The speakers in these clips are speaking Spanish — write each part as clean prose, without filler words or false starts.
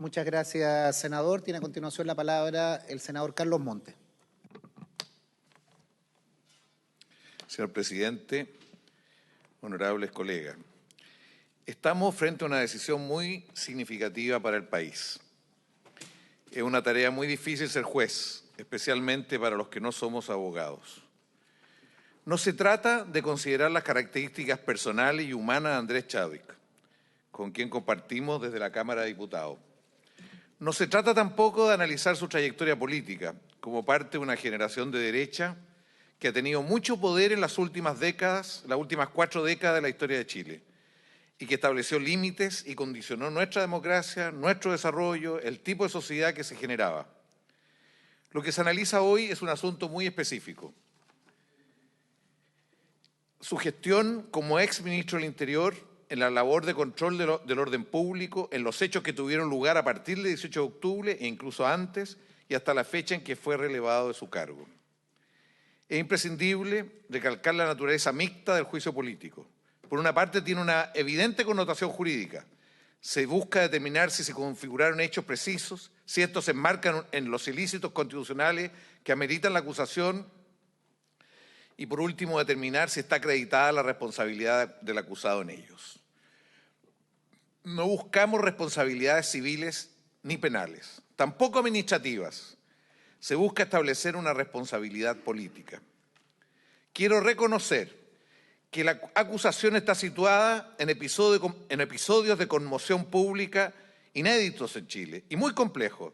Muchas gracias, senador. Tiene a continuación la palabra el senador Carlos Montes. Señor presidente, honorables colegas, estamos frente a una decisión muy significativa para el país. Es una tarea muy difícil ser juez, especialmente para los que no somos abogados. No se trata de considerar las características personales y humanas de Andrés Chadwick, con quien compartimos desde la Cámara de Diputados. No se trata tampoco de analizar su trayectoria política como parte de una generación de derecha que ha tenido mucho poder en las últimas décadas, las últimas 4 décadas de la historia de Chile, y que estableció límites y condicionó nuestra democracia, nuestro desarrollo, el tipo de sociedad que se generaba. Lo que se analiza hoy es un asunto muy específico. Su gestión como ex ministro del Interior en la labor de control del orden público, en los hechos que tuvieron lugar a partir del 18 de octubre e incluso antes y hasta la fecha en que fue relevado de su cargo. Es imprescindible recalcar la naturaleza mixta del juicio político. Por una parte, tiene una evidente connotación jurídica. Se busca determinar si se configuraron hechos precisos, si estos se enmarcan en los ilícitos constitucionales que ameritan la acusación y, por último, determinar si está acreditada la responsabilidad del acusado en ellos. No buscamos responsabilidades civiles ni penales, tampoco administrativas. Se busca establecer una responsabilidad política. Quiero reconocer que la acusación está situada en episodios de conmoción pública inéditos en Chile y muy complejos,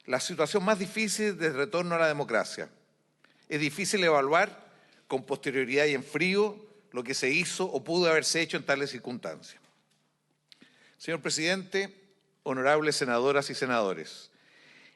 la situación más difícil de retorno a la democracia. Es difícil evaluar con posterioridad y en frío lo que se hizo o pudo haberse hecho en tales circunstancias. Señor presidente, honorables senadoras y senadores,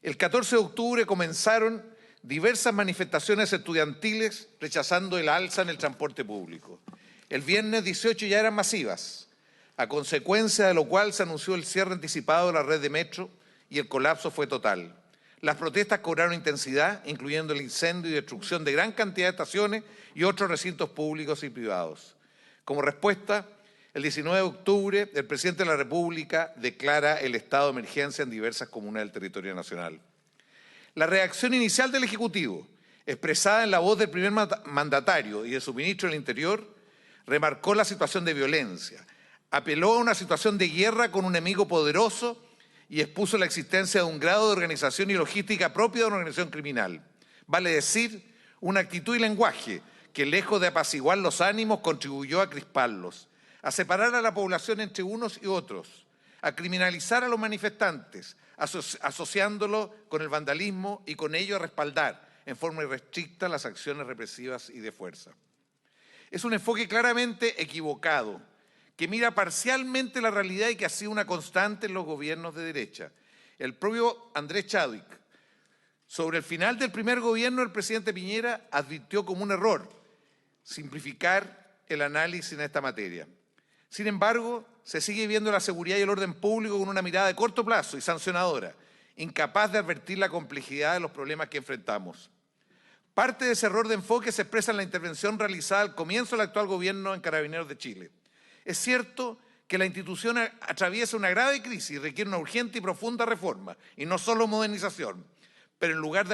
el 14 de octubre comenzaron diversas manifestaciones estudiantiles rechazando el alza en el transporte público. El viernes 18 ya eran masivas, a consecuencia de lo cual se anunció el cierre anticipado de la red de metro y el colapso fue total. Las protestas cobraron intensidad, incluyendo el incendio y destrucción de gran cantidad de estaciones y otros recintos públicos y privados. Como respuesta, el 19 de octubre, el presidente de la República declara el estado de emergencia en diversas comunas del territorio nacional. La reacción inicial del Ejecutivo, expresada en la voz del primer mandatario y de su ministro del Interior, remarcó la situación de violencia, apeló a una situación de guerra con un enemigo poderoso y expuso la existencia de un grado de organización y logística propia de una organización criminal. Vale decir, una actitud y lenguaje que, lejos de apaciguar los ánimos, contribuyó a crisparlos, a separar a la población entre unos y otros, a criminalizar a los manifestantes, asociándolo con el vandalismo y con ello a respaldar en forma irrestricta las acciones represivas y de fuerza. Es un enfoque claramente equivocado, que mira parcialmente la realidad y que ha sido una constante en los gobiernos de derecha. El propio Andrés Chadwick, sobre el final del primer gobierno del presidente Piñera, advirtió como un error simplificar el análisis en esta materia. Sin embargo, se sigue viendo la seguridad y el orden público con una mirada de corto plazo y sancionadora, incapaz de advertir la complejidad de los problemas que enfrentamos. Parte de ese error de enfoque se expresa en la intervención realizada al comienzo del actual gobierno en Carabineros de Chile. Es cierto que la institución atraviesa una grave crisis y requiere una urgente y profunda reforma, y no solo modernización, pero en lugar de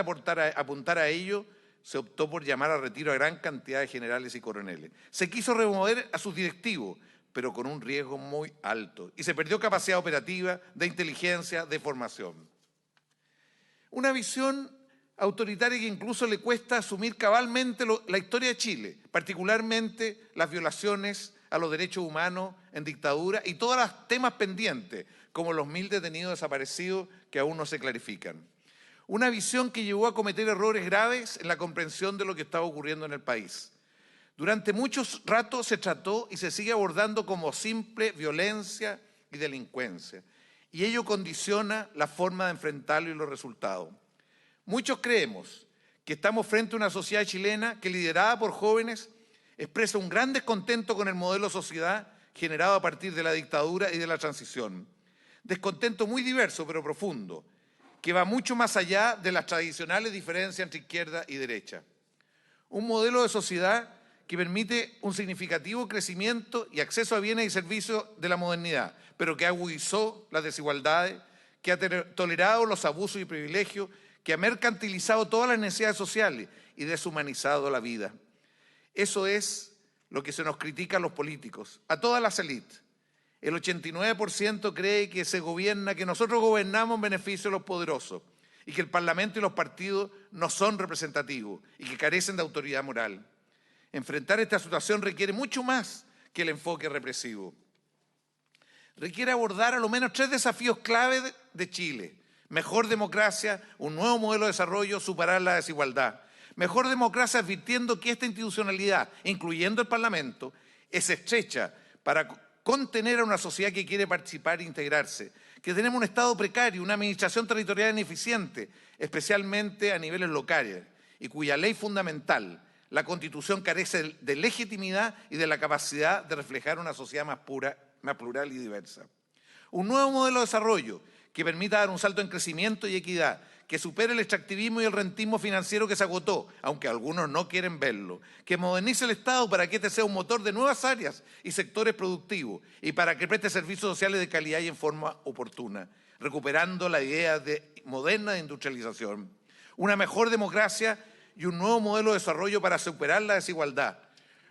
apuntar a ello, se optó por llamar a retiro a gran cantidad de generales y coroneles. Se quiso remover a sus directivos, pero con un riesgo muy alto, y se perdió capacidad operativa, de inteligencia, de formación. Una visión autoritaria que incluso le cuesta asumir cabalmente la historia de Chile, particularmente las violaciones a los derechos humanos en dictadura y todos los temas pendientes, como los 1000 detenidos desaparecidos que aún no se clarifican. Una visión que llevó a cometer errores graves en la comprensión de lo que estaba ocurriendo en el país. Durante muchos ratos se trató y se sigue abordando como simple violencia y delincuencia, y ello condiciona la forma de enfrentarlo y los resultados. Muchos creemos que estamos frente a una sociedad chilena que, liderada por jóvenes, expresa un gran descontento con el modelo de sociedad generado a partir de la dictadura y de la transición. Descontento muy diverso pero profundo, que va mucho más allá de las tradicionales diferencias entre izquierda y derecha. Un modelo de sociedad que permite un significativo crecimiento y acceso a bienes y servicios de la modernidad, pero que agudizó las desigualdades, que ha tolerado los abusos y privilegios, que ha mercantilizado todas las necesidades sociales y deshumanizado la vida. Eso es lo que se nos critica a los políticos, a todas las élites. El 89% cree que que nosotros gobernamos en beneficio de los poderosos y que el Parlamento y los partidos no son representativos y que carecen de autoridad moral. Enfrentar esta situación requiere mucho más que el enfoque represivo. Requiere abordar a lo menos 3 desafíos clave de Chile. Mejor democracia, un nuevo modelo de desarrollo, superar la desigualdad. Mejor democracia advirtiendo que esta institucionalidad, incluyendo el Parlamento, es estrecha para contener a una sociedad que quiere participar e integrarse, que tenemos un Estado precario, una administración territorial ineficiente, especialmente a niveles locales, y cuya ley fundamental, la Constitución, carece de legitimidad y de la capacidad de reflejar una sociedad más plural y diversa. Un nuevo modelo de desarrollo que permita dar un salto en crecimiento y equidad, que supere el extractivismo y el rentismo financiero que se agotó, aunque algunos no quieren verlo, que modernice el Estado para que este sea un motor de nuevas áreas y sectores productivos y para que preste servicios sociales de calidad y en forma oportuna, recuperando la idea moderna de industrialización. Una mejor democracia y un nuevo modelo de desarrollo para superar la desigualdad.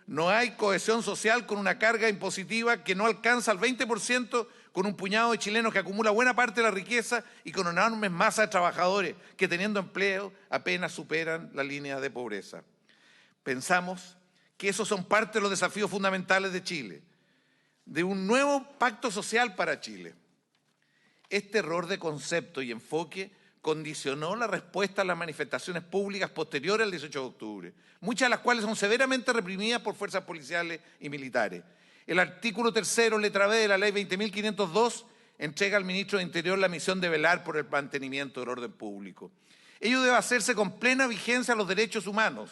No hay cohesión social con una carga impositiva que no alcanza al 20%, con un puñado de chilenos que acumula buena parte de la riqueza y con una enorme masa de trabajadores que, teniendo empleo, apenas superan la línea de pobreza. Pensamos que esos son parte de los desafíos fundamentales de Chile, de un nuevo pacto social para Chile. Este error de concepto y enfoque condicionó la respuesta a las manifestaciones públicas posteriores al 18 de octubre, muchas de las cuales son severamente reprimidas por fuerzas policiales y militares. El artículo 3, letra B de la Ley 20.502 entrega al ministro de Interior la misión de velar por el mantenimiento del orden público. Ello debe hacerse con plena vigencia a los derechos humanos,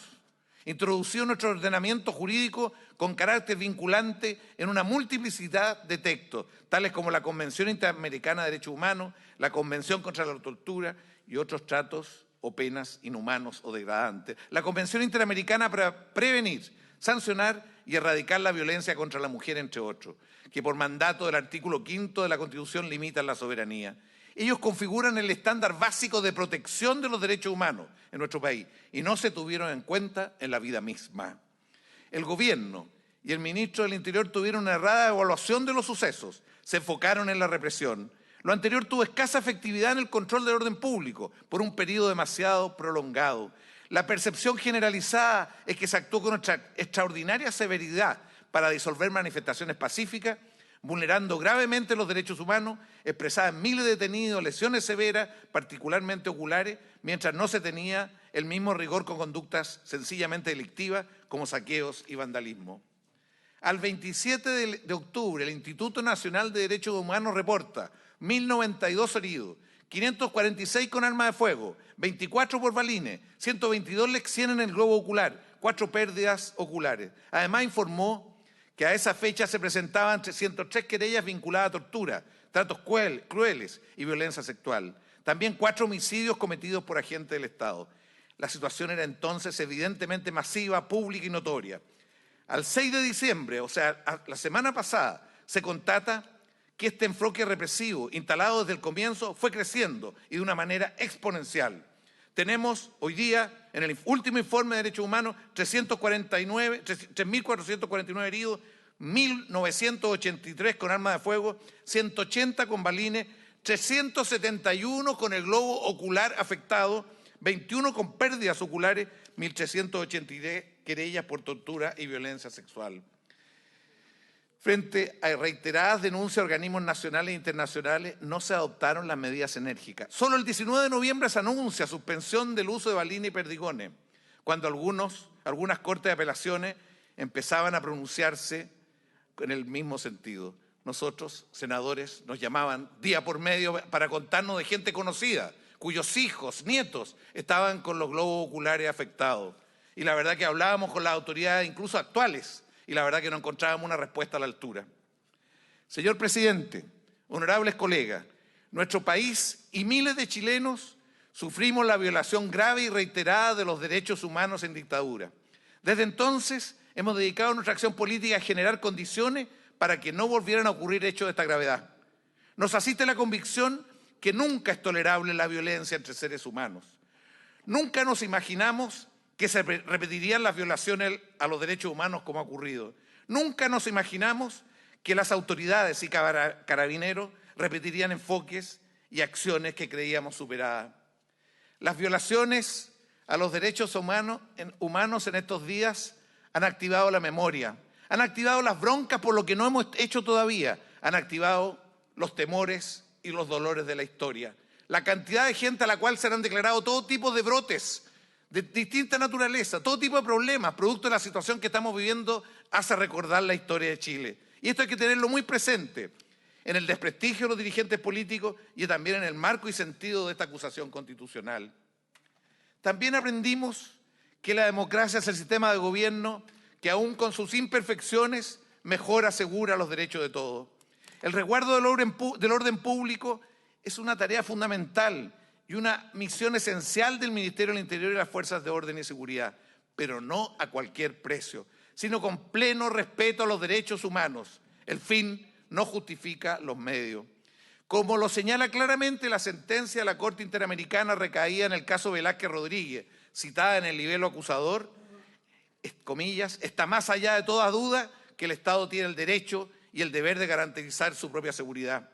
introducido en nuestro ordenamiento jurídico con carácter vinculante en una multiplicidad de textos, tales como la Convención Interamericana de Derechos Humanos, la Convención contra la Tortura y otros tratos o penas inhumanos o degradantes, la Convención Interamericana para prevenir, sancionar y erradicar la violencia contra la mujer, entre otros, que por mandato del artículo 5 de la Constitución limitan la soberanía. Ellos configuran el estándar básico de protección de los derechos humanos en nuestro país y no se tuvieron en cuenta en la vida misma. El gobierno y el ministro del Interior tuvieron una errada evaluación de los sucesos, se enfocaron en la represión. Lo anterior tuvo escasa efectividad en el control del orden público por un periodo demasiado prolongado. La percepción generalizada es que se actuó con extraordinaria severidad para disolver manifestaciones pacíficas, vulnerando gravemente los derechos humanos, expresadas miles de detenidos, lesiones severas, particularmente oculares, mientras no se tenía el mismo rigor con conductas sencillamente delictivas como saqueos y vandalismo. Al 27 de octubre, el Instituto Nacional de Derechos Humanos reporta 1.092 heridos, 546 con arma de fuego, 24 por balines, 122 lesiones en el globo ocular, 4 pérdidas oculares. Además informó que a esa fecha se presentaban 303 querellas vinculadas a tortura, tratos crueles y violencia sexual. También 4 homicidios cometidos por agentes del Estado. La situación era entonces evidentemente masiva, pública y notoria. Al 6 de diciembre, o sea, la semana pasada, se constata que este enfoque represivo, instalado desde el comienzo, fue creciendo y de una manera exponencial. Tenemos hoy día, en el último informe de Derechos Humanos, 3.449 heridos, 1.983 con armas de fuego, 180 con balines, 371 con el globo ocular afectado, 21 con pérdidas oculares, 1.383 querellas por tortura y violencia sexual. Frente a reiteradas denuncias de organismos nacionales e internacionales, no se adoptaron las medidas enérgicas. Solo el 19 de noviembre se anuncia suspensión del uso de balines y perdigones, cuando algunas cortes de apelaciones empezaban a pronunciarse en el mismo sentido. Nosotros, senadores, nos llamaban día por medio para contarnos de gente conocida, cuyos hijos, nietos, estaban con los globos oculares afectados. Y la verdad que hablábamos con las autoridades, incluso actuales, y la verdad que no encontrábamos una respuesta a la altura. Señor presidente, honorables colegas, nuestro país y miles de chilenos sufrimos la violación grave y reiterada de los derechos humanos en dictadura. Desde entonces hemos dedicado nuestra acción política a generar condiciones para que no volvieran a ocurrir hechos de esta gravedad. Nos asiste la convicción que nunca es tolerable la violencia entre seres humanos. Nunca nos imaginamos que se repetirían las violaciones a los derechos humanos como ha ocurrido. Nunca nos imaginamos que las autoridades y carabineros repetirían enfoques y acciones que creíamos superadas. Las violaciones a los derechos humanos en estos días han activado la memoria, han activado las broncas por lo que no hemos hecho todavía, han activado los temores y los dolores de la historia. La cantidad de gente a la cual se han declarado todo tipo de brotes de distinta naturaleza, todo tipo de problemas, producto de la situación que estamos viviendo, hace recordar la historia de Chile. Y esto hay que tenerlo muy presente en el desprestigio de los dirigentes políticos y también en el marco y sentido de esta acusación constitucional. También aprendimos que la democracia es el sistema de gobierno que aún con sus imperfecciones mejor asegura los derechos de todos. El resguardo del orden público es una tarea fundamental y una misión esencial del Ministerio del Interior y las Fuerzas de Orden y Seguridad, pero no a cualquier precio, sino con pleno respeto a los derechos humanos. El fin no justifica los medios. Como lo señala claramente la sentencia de la Corte Interamericana recaída en el caso Velázquez Rodríguez, citada en el libelo acusador, comillas, está más allá de toda duda que el Estado tiene el derecho y el deber de garantizar su propia seguridad.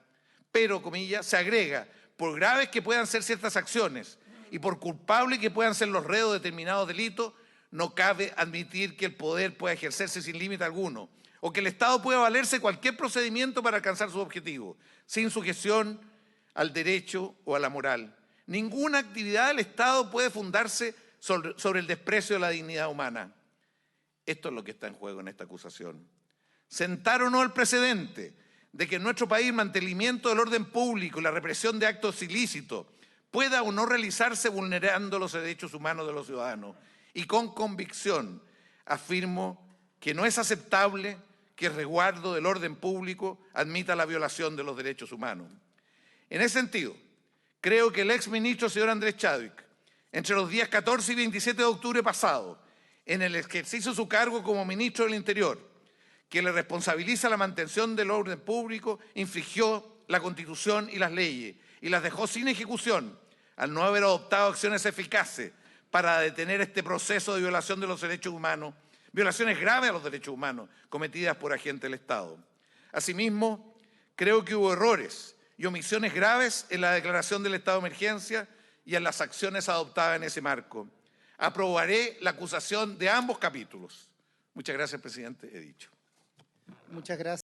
Pero, comillas, se agrega, por graves que puedan ser ciertas acciones y por culpables que puedan ser los reos de determinados delitos, no cabe admitir que el poder pueda ejercerse sin límite alguno o que el Estado pueda valerse cualquier procedimiento para alcanzar su objetivo, sin sujeción al derecho o a la moral. Ninguna actividad del Estado puede fundarse sobre el desprecio de la dignidad humana. Esto es lo que está en juego en esta acusación. Sentar o no el precedente de que en nuestro país el mantenimiento del orden público y la represión de actos ilícitos pueda o no realizarse vulnerando los derechos humanos de los ciudadanos. Y con convicción afirmo que no es aceptable que el resguardo del orden público admita la violación de los derechos humanos. En ese sentido, creo que el exministro señor Andrés Chadwick, entre los días 14 y 27 de octubre pasado, en el ejercicio de su cargo como ministro del Interior, que le responsabiliza la mantención del orden público, infringió la Constitución y las leyes y las dejó sin ejecución al no haber adoptado acciones eficaces para detener este proceso de violación de los derechos humanos, violaciones graves a los derechos humanos cometidas por agentes del Estado. Asimismo, creo que hubo errores y omisiones graves en la declaración del estado de emergencia y en las acciones adoptadas en ese marco. Aprobaré la acusación de ambos capítulos. Muchas gracias, presidente. He dicho. Muchas gracias.